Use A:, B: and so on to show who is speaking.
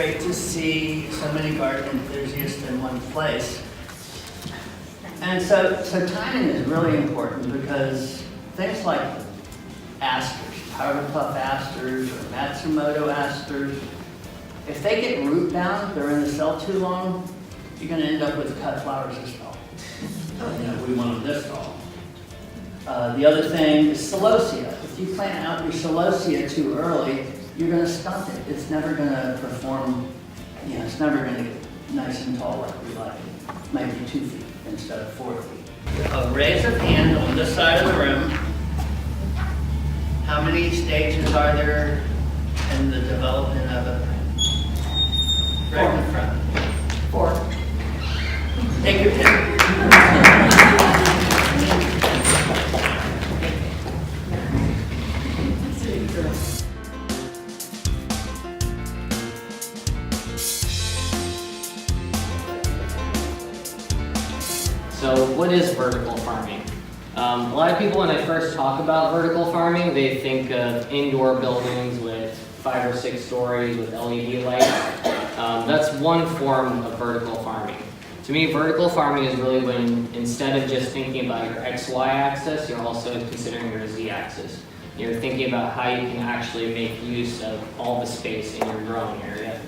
A: great to see so many garden enthusiasts in one place. And so timing is really important because things like asters, powder puff asters or Matsumoto asters, if they get root bound, they're in the cell too long, you're going to end up with cut flowers this tall. We want them this tall. The other thing is celosia. If you plant out your celosia too early, you're going to stunt it. It's never going to perform, it's never going to get nice and tall like we like. Maybe 2 feet instead of 4 feet. Raise of hand on this side of the room. How many stages are there in the development of a plant? Right in front. 4. Take your pick.
B: So what is vertical farming? A lot of people, when they first talk about vertical farming, they think of indoor buildings with 5 or 6 stories with LED lights. That's one form of vertical farming. To me, vertical farming is really when, instead of just thinking about your XY axis, you're also considering your Z axis. You're thinking about how you can actually make use of all the space in your growing area.